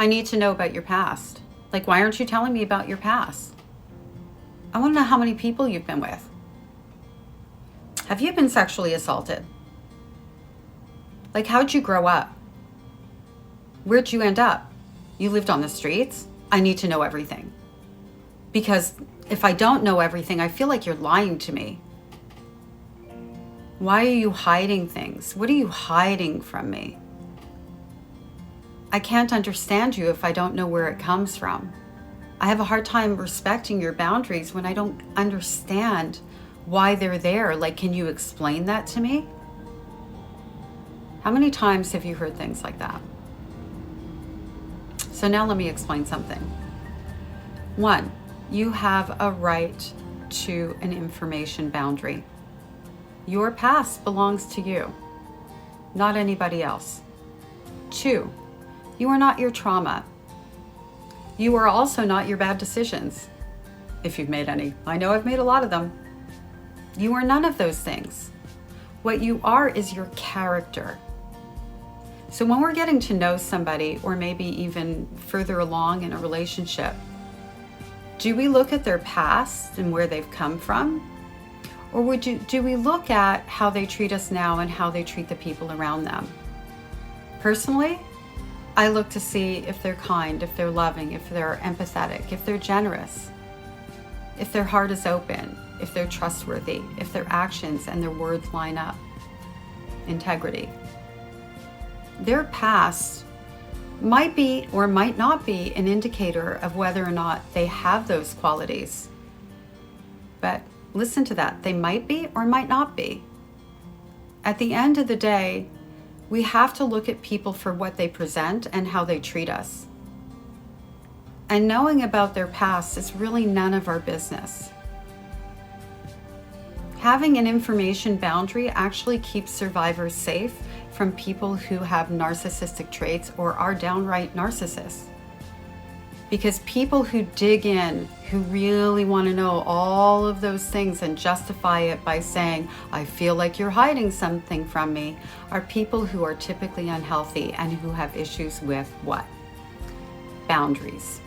I need to know about your past. Like, why aren't you telling me about your past? I want to know how many people you've been with. Have you been sexually assaulted? Like, how'd you grow up? Where'd you end up? You lived on the streets? I need to know everything. Because if I don't know everything, I feel like you're lying to me. Why are you hiding things? What are you hiding from me? I can't understand you if I don't know where it comes from. I have a hard time respecting your boundaries when I don't understand why they're there. Like, can you explain that to me? How many times have you heard things like that? So now let me explain something. One, you have a right to an information boundary. Your past belongs to you, not anybody else. Two, you are not your trauma. You are also not your bad decisions, if you've made any. I know I've made a lot of them. You are none of those things. What you are is your character. So when we're getting to know somebody, or maybe even further along in a relationship, do we look at their past and where they've come from? Or do we look at how they treat us now and how they treat the people around them? Personally, I look to see if they're kind, if they're loving, if they're empathetic, if they're generous, if their heart is open, if they're trustworthy, if their actions and their words line up. Integrity. Their past might be or might not be an indicator of whether or not they have those qualities. But listen to that. They might be or might not be. At the end of the day, we have to look at people for what they present and how they treat us. And knowing about their past is really none of our business. Having an information boundary actually keeps survivors safe from people who have narcissistic traits or are downright narcissists. Because people who dig in, who really want to know all of those things and justify it by saying, I feel like you're hiding something from me, are people who are typically unhealthy and who have issues with what? Boundaries.